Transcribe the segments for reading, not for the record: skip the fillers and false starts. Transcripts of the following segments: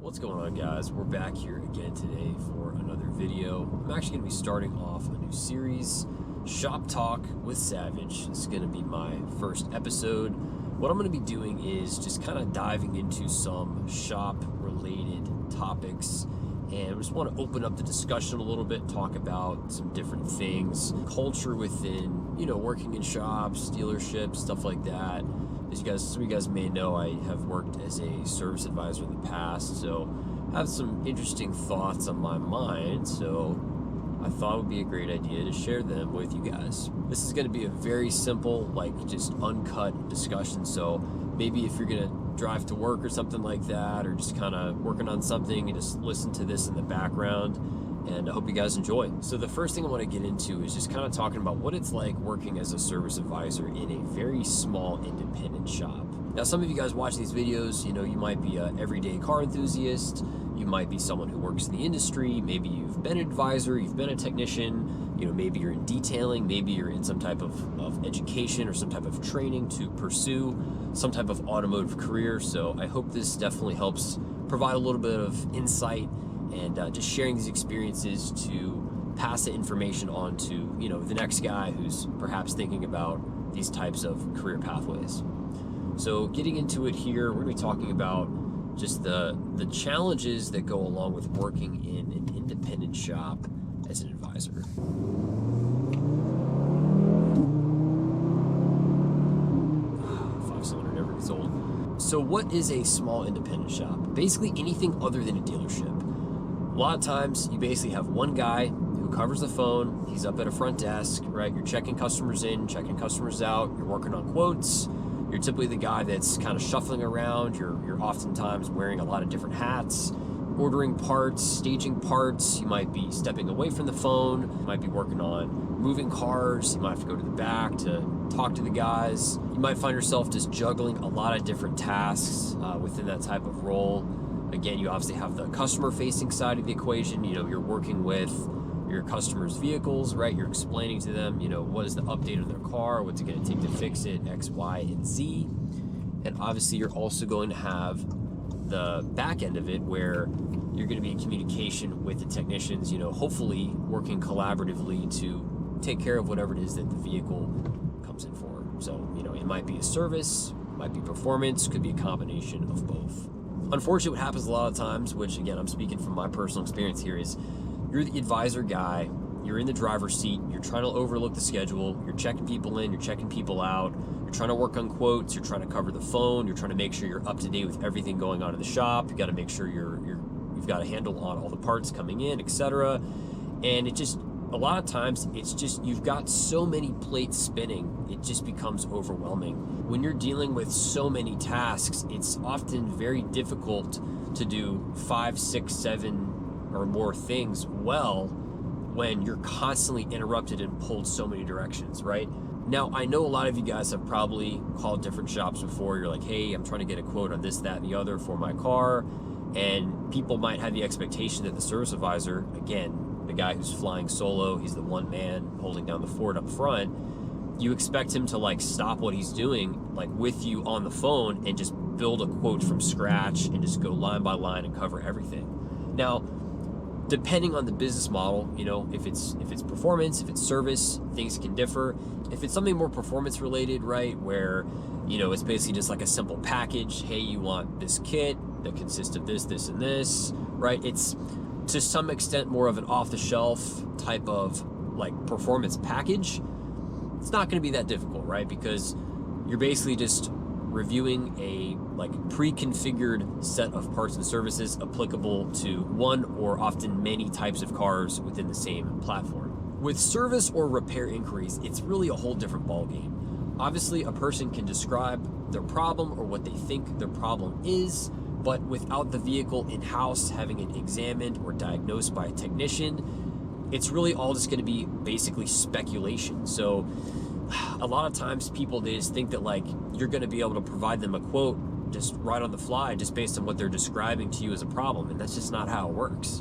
What's going on, guys? We're back here again today for another video. I'm actually going to be starting off a new series, Shop Talk with Savage. This is going to be my first episode. What I'm going to be doing is just kind of diving into some shop-related topics, and I just want to open up the discussion a little bit, talk about some different things, culture within, working in shops, dealerships, stuff like that. As some of you guys may know, I have worked as a service advisor in the past, so I have some interesting thoughts on my mind, so I thought it would be a great idea to share them with you guys. This is going to be a very simple, just uncut discussion, so maybe if you're going to drive to work or something like that, or just kind of working on something, and just listen to this in the background, and I hope you guys enjoy. So the first thing I want to get into is just kind of talking about what it's like working as a service advisor in a very small independent shop. Now, some of you guys watch these videos, you might be an everyday car enthusiast, you might be someone who works in the industry, maybe you've been an advisor, you've been a technician, maybe you're in detailing, maybe you're in some type of education or some type of training to pursue some type of automotive career. So I hope this definitely helps provide a little bit of insight and just sharing these experiences to pass the information on to, the next guy who's perhaps thinking about these types of career pathways. So getting into it here, we're going to be talking about just the challenges that go along with working in an independent shop as an advisor. 5-cylinder never gets old. So what is a small independent shop? Basically anything other than a dealership. A lot of times you basically have one guy who covers the phone, he's up at a front desk, right? You're checking customers in, checking customers out, you're working on quotes, you're typically the guy that's kind of shuffling around, you're oftentimes wearing a lot of different hats, ordering parts, staging parts, you might be stepping away from the phone, you might be working on moving cars, you might have to go to the back to talk to the guys, you might find yourself just juggling a lot of different tasks within that type of role. Again, you obviously have the customer-facing side of the equation. You're working with your customers' vehicles, right? You're explaining to them, what is the update on their car, what's it going to take to fix it, X, Y, and Z. And obviously, you're also going to have the back end of it where you're going to be in communication with the technicians, hopefully working collaboratively to take care of whatever it is that the vehicle comes in for. So, it might be a service, might be performance, could be a combination of both. Unfortunately, what happens a lot of times, which again, I'm speaking from my personal experience here, is you're the advisor guy, you're in the driver's seat, you're trying to overlook the schedule, you're checking people in, you're checking people out, you're trying to work on quotes, you're trying to cover the phone, you're trying to make sure you're up to date with everything going on in the shop, you got to make sure you've got a handle on all the parts coming in, etc. And it just, a lot of times, it's just, you've got so many plates spinning, it just becomes overwhelming. When you're dealing with so many tasks, it's often very difficult to do 5, 6, 7 or more things well when you're constantly interrupted and pulled so many directions, right? Now, I know a lot of you guys have probably called different shops before. You're like, hey, I'm trying to get a quote on this, that, and the other for my car. And people might have the expectation that the service advisor, again, the guy who's flying solo, he's the one man holding down the fort up front, you expect him to stop what he's doing with you on the phone and just build a quote from scratch and just go line by line and cover everything. Now, depending on the business model, if it's performance, if it's service, things can differ. If it's something more performance related, right, where it's basically just like a simple package, hey, you want this kit that consists of this, this, and this, right? It's to some extent more of an off-the-shelf type of performance package. It's not going to be that difficult, right? Because you're basically just reviewing a pre-configured set of parts and services applicable to one or often many types of cars within the same platform. With service or repair inquiries, it's really a whole different ballgame. Obviously, a person can describe their problem or what they think their problem is, but without the vehicle in-house, having it examined or diagnosed by a technician, it's really all just going to be basically speculation. So a lot of times people, they just think that you're going to be able to provide them a quote just right on the fly, just based on what they're describing to you as a problem. And that's just not how it works.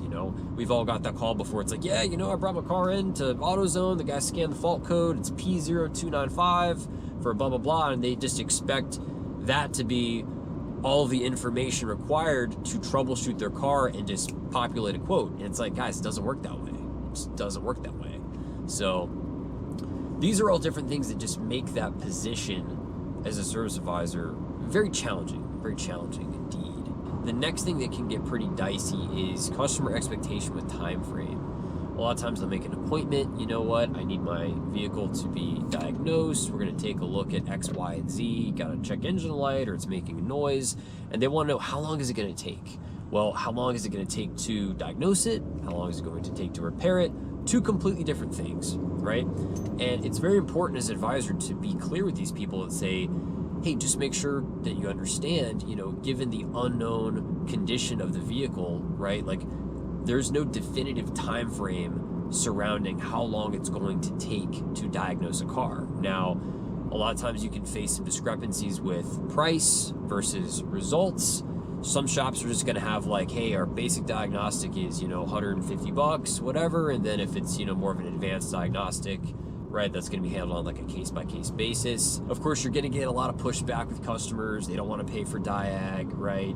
We've all got that call before. It's yeah, I brought my car in to AutoZone, the guy scanned the fault code, it's P0295 for blah, blah, blah. And they just expect that to be all the information required to troubleshoot their car and just populate a quote. And it's like, guys, it doesn't work that way. It just doesn't work that way. So these are all different things that just make that position as a service advisor very challenging indeed. The next thing that can get pretty dicey is customer expectation with time frame. A lot of times they'll make an appointment. You know what? I need my vehicle to be diagnosed. We're going to take a look at X, Y, and Z. Got to check engine light, or it's making a noise. And they want to know, how long is it going to take? Well, how long is it going to take to diagnose it? How long is it going to take to repair it? Two completely different things, right? And it's very important as an advisor to be clear with these people and say, hey, just make sure that you understand, given the unknown condition of the vehicle, right? Like, there's no definitive time frame surrounding how long it's going to take to diagnose a car. Now, a lot of times you can face some discrepancies with price versus results. Some shops are just going to have like, hey, our basic diagnostic is, $150, whatever. And then if it's, more of an advanced diagnostic, right, that's going to be handled on like a case-by-case basis. Of course, you're going to get a lot of pushback with customers. They don't want to pay for diag, right?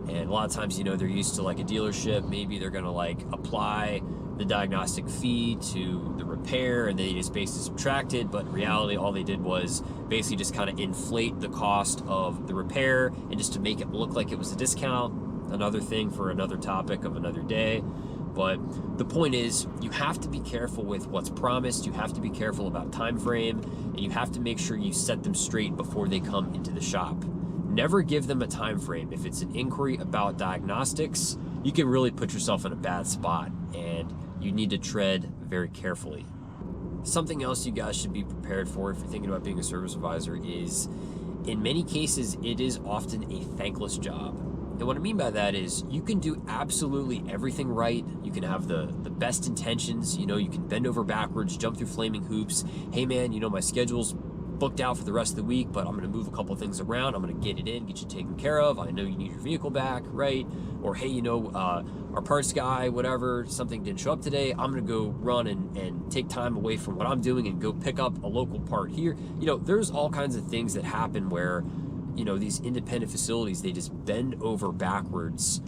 And a lot of times, they're used to like a dealership. Maybe they're going to like apply the diagnostic fee to the repair and they just basically subtract it. But in reality, all they did was basically just kind of inflate the cost of the repair and just to make it look like it was a discount. Another thing for another topic of another day. But the point is, you have to be careful with what's promised. You have to be careful about time frame, and you have to make sure you set them straight before they come into the shop. Never give them a time frame. If it's an inquiry about diagnostics, you can really put yourself in a bad spot, and you need to tread very carefully. Something else you guys should be prepared for if you're thinking about being a service advisor is, in many cases, it is often a thankless job. And what I mean by that is you can do absolutely everything right. You can have the best intentions. You can bend over backwards, jump through flaming hoops. Hey man, my schedule's booked out for the rest of the week, but I'm going to move a couple of things around. I'm going to get it in, get you taken care of. I know you need your vehicle back, right? Or hey, our parts guy, whatever, something didn't show up today. I'm going to go run and take time away from what I'm doing and go pick up a local part here. There's all kinds of things that happen where, these independent facilities, they just bend over backwards.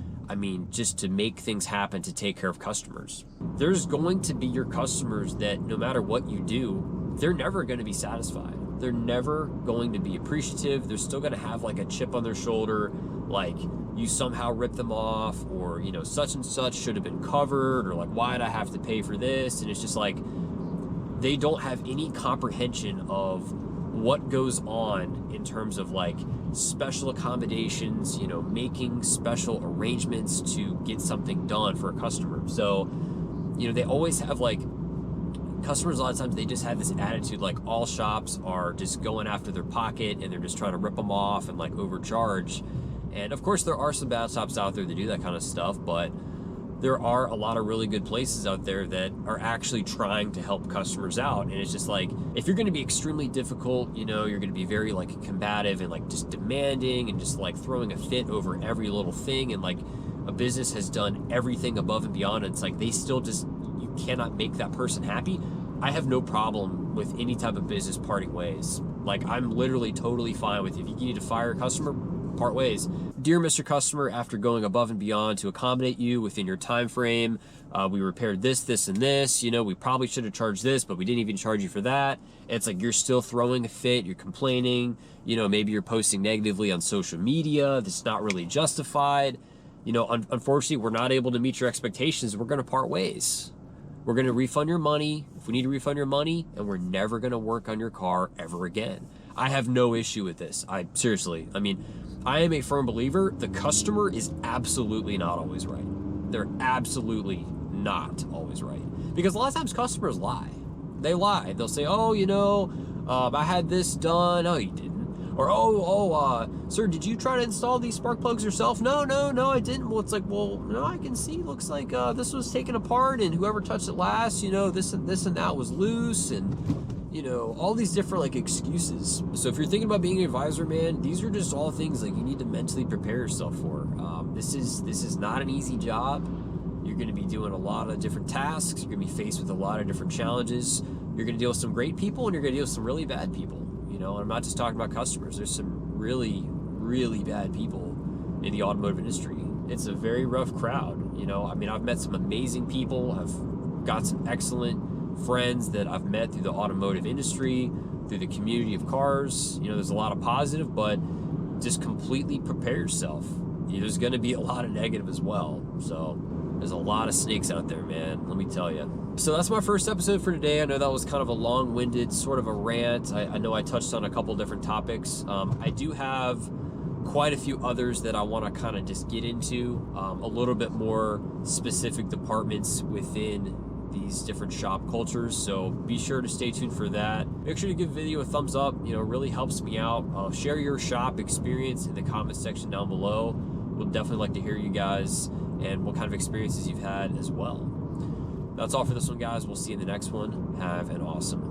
Just to make things happen to take care of customers. There's going to be your customers that no matter what you do, they're never going to be satisfied. They're never going to be appreciative. They're still going to have like a chip on their shoulder, like you somehow ripped them off, or, such and such should have been covered, or like, why'd I have to pay for this? And it's just like, they don't have any comprehension of what goes on in terms of like special accommodations, making special arrangements to get something done for a customer. So, they always have like, customers a lot of times, they just have this attitude like all shops are just going after their pocket and they're just trying to rip them off and like overcharge. And of course there are some bad shops out there that do that kind of stuff, but there are a lot of really good places out there that are actually trying to help customers out. And it's just like, if you're going to be extremely difficult, you're going to be very like combative and like just demanding and just like throwing a fit over every little thing, and like a business has done everything above and beyond, and it's like they still just, you cannot make that person happy. I have no problem with any type of business parting ways. Like, I'm literally totally fine with, if you need to fire a customer, part ways. Dear Mr. Customer, after going above and beyond to accommodate you within your time frame, we repaired this, this, and this. We probably should have charged this, but we didn't even charge you for that. And it's like, you're still throwing a fit, you're complaining, maybe you're posting negatively on social media that's not really justified. Unfortunately, we're not able to meet your expectations. We're going to part ways. We're going to refund your money if we need to refund your money, and we're never going to work on your car ever again. I have no issue with this. Seriously, I am a firm believer the customer is absolutely not always right. They're absolutely not always right. Because a lot of times customers lie. They lie. They'll say, oh, I had this done. Oh, you didn't. Or, sir, did you try to install these spark plugs yourself? No, I didn't. Well, it's like, well, no, I can see. Looks like this was taken apart, and whoever touched it last, this and that was loose, and all these different like excuses. So if you're thinking about being an advisor, man, these are just all things like you need to mentally prepare yourself for. This is not an easy job. You're going to be doing a lot of different tasks. You're going to be faced with a lot of different challenges. You're going to deal with some great people, and you're going to deal with some really bad people. And I'm not just talking about customers. There's some really, really bad people in the automotive industry. It's a very rough crowd. You know, I mean, I've met some amazing people. I've got some excellent friends that I've met through the automotive industry, through the community of cars. You know, there's a lot of positive, but just completely prepare yourself. There's going to be a lot of negative as well. So there's a lot of snakes out there, man, let me tell you. So that's my first episode for today. I know that was kind of a long-winded sort of a rant. I know I touched on a couple different topics. I do have quite a few others that I want to kind of just get into, a little bit more specific departments within these different shop cultures. So be sure to stay tuned for that. Make sure to give the video a thumbs up. You know, it really helps me out. Share your shop experience in the comment section down below. We'll definitely like to hear you guys and what kind of experiences you've had as well. That's all for this one, guys. We'll see you in the next one. Have an awesome